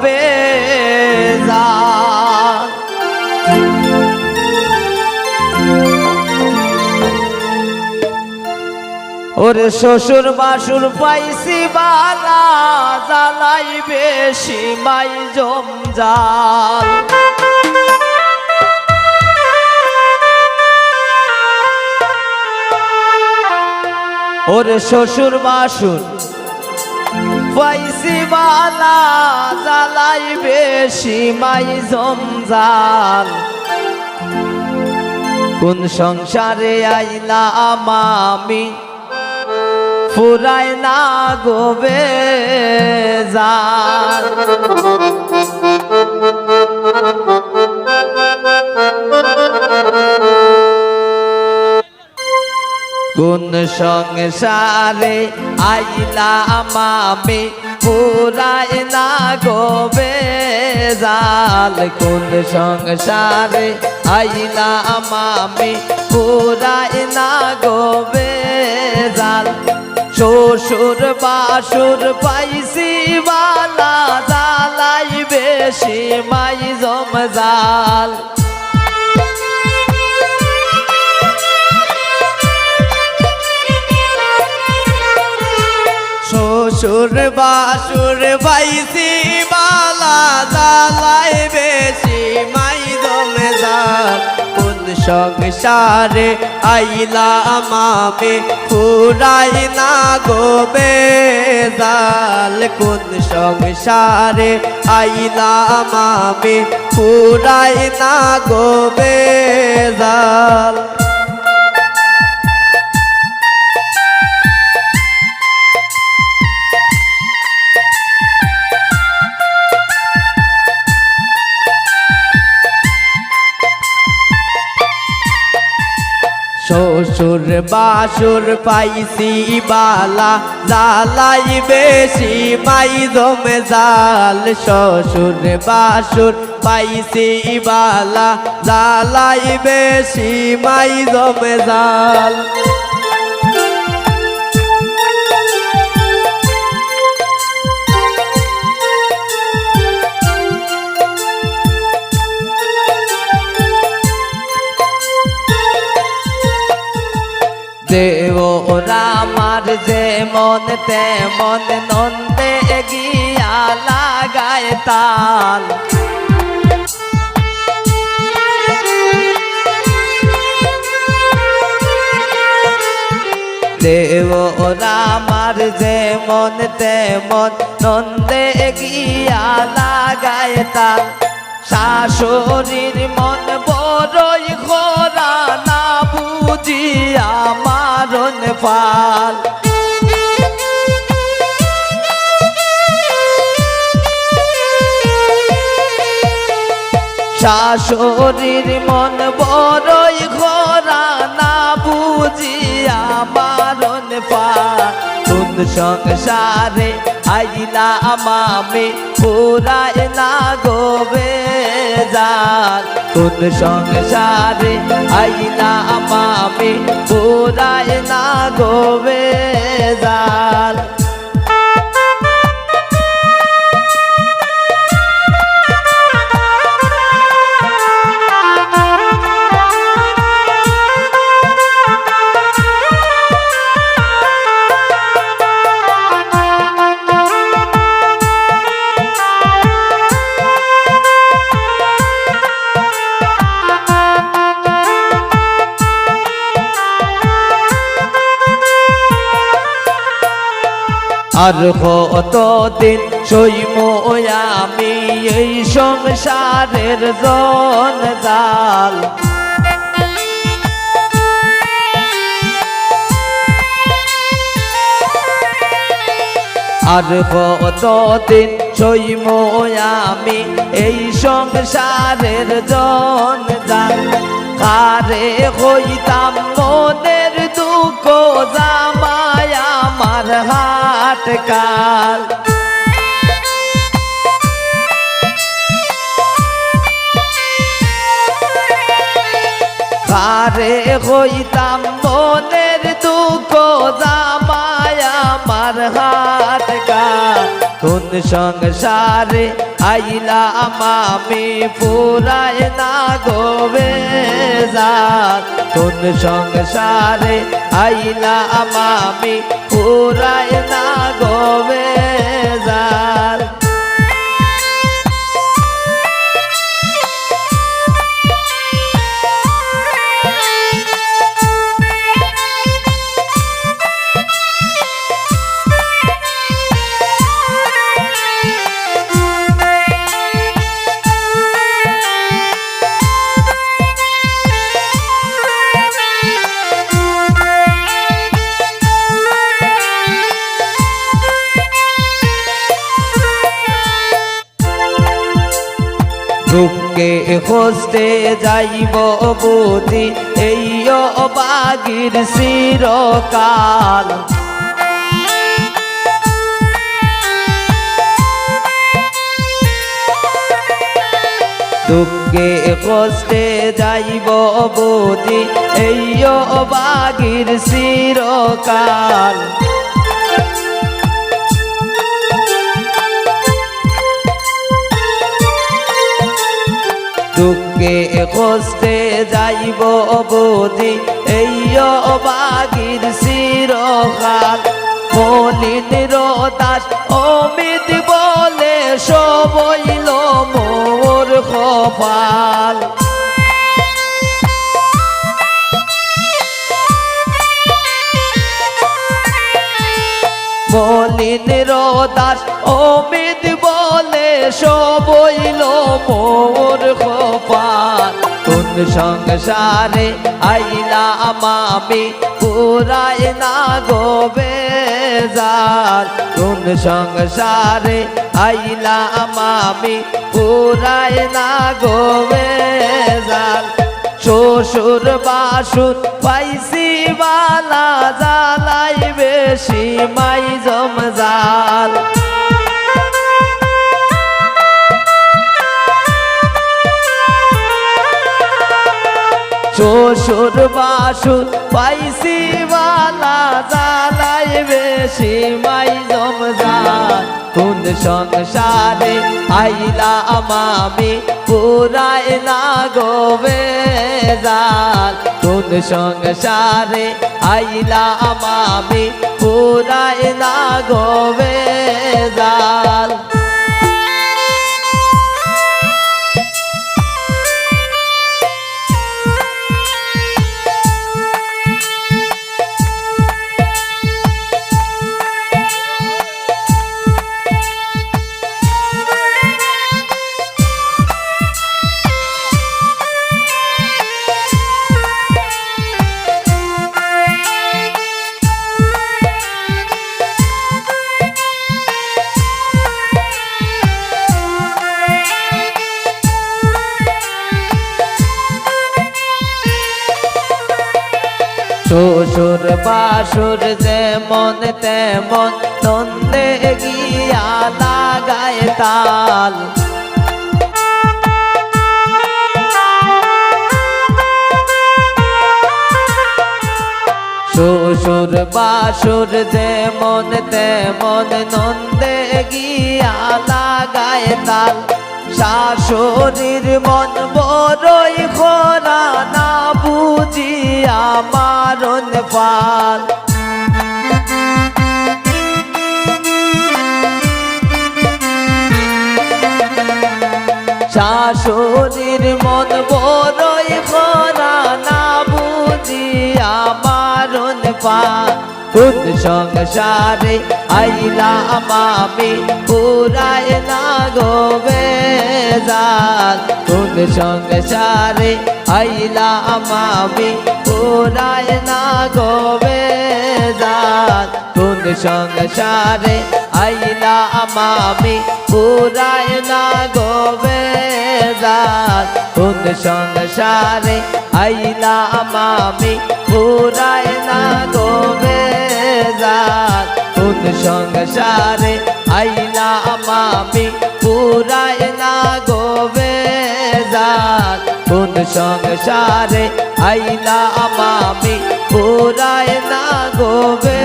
বেজাল। ওরে শ্বশুর বাসুর পাইছি বালা জ্বালাই বেশি মাই জমজাল। ওরে শ্বশুর বাসুর পাইছি বালা জ্বালাই বেশি মাই জমজাল। কোন সংসারে আইলাম আমি ফুরায় না গো বেজাল। কোন সংসারে আইলাম আমি ফুরায় না গো বেজাল। কোন সংসারে আইলাম আমি ফুরায় না গো বেজাল। শ্বশুর বাসুর পাইছি বালা জ্বালাই বেশি মাই জমজাল। শ্বশুর বাসুর পাইছি বালা জ্বালাই বেশি মাই জমজাল। কোন সংসারে আইলাম আমি ফুরাই না গো বেজাল। কোন সংসারে আইলাম আমি ফুরাই না গো বেজাল। শ্বশুর বাসুর পাইছি বালা জ্বালাই বেশি মাই জমজাল। শ্বশুর বাসুর পাইছি বালা জ্বালাই বেশি মাই জমজাল। দেওরা আমার যেমন তেমন নন্দে গিয়া লাগায় তাল। দেওরা আমার যেমন তেমন নন্দে গিয়া লাগায় তাল। শাশুড়ির মন বড়ই খোরা না বুঝিয়া মারণ ফাল। শাশুড়ির মন বড়ই খোরা না বুঝিয়া মারণ ফাল। কোন সংসারে আইলাম আমি ফুরায় না গো বেজাল। কোন সংসারে আইলাম আমি ফুরায় না গো বেজাল। আর কতদিন সইব আমি এই সংসারের জঞ্জাল। আর কতদিন সইব আমি এই সংসারের জঞ্জাল। কারে হইতাম মনের দুঃখ জামাই আমার হাট কাল। কারে হইতাম মনের দুঃখ জামাই আমার হাট কাল। কোন সংসারে আইলাম আমি পুরায় না গোবে যার কোন সংসারে আইলাম আমি পুরায় না গোবে যার দুঃখে কষ্টে যাইব বুঝি এই অবাগির চিরকাল দুঃখে কষ্টে যাইব বুঝি এই অবাগির চিরকাল দুঃখে কষ্টে যাইব বুঝি এই অবাগির চিরকাল মলিন দাস অমিত বলে সবইল মোর কপাল মলিন দাস অমিত বলে সবইল মোর কপাল কোন সংসারে আইলাম আমি পুরায় না গোবে যার কোন সংসারে আইলাম আমি পুরায় না গোবে যার শ্বশুর বাসুর পাইছি বালা জ্বালাই বেশি মাই জমজাল শ্বশুর বাসুর পাইছি বালা জ্বালাই বেশি মাই জমজাল কোন সংসারে আইলাম আমি পুরায় না গোবে যার কোন সংসারে আইলাম আমি পুরায় না গোবে যার শ্বশুর বাসুর যেমন তেমন নন্দে গিয়া লাগায় তাল শ্বশুর বাসুর যেমন তেমন নন্দে গিয়া লাগায় তাল শাশুড়ির মন বড়ই খরা না বুঝিয়া মারণ পাল শাশুড়ির মন বড়ই খরা না বুঝিয়া মারণ পাল কোন সংসারে আইলাম আমি পুরায় না গোবে যার কোন সংসারে আইলাম আমি পুরায় না গোবে যার কোন সংসারে আইলাম আমি পুরায় না গোবে যার কোন সংসারে আইলাম আমি পুরায় না গোবে যার কোন সংসারে আইলাম আমি পুরায় না গোবে যার কোন সংসারে আইলাম আমি পুরায় না গোবে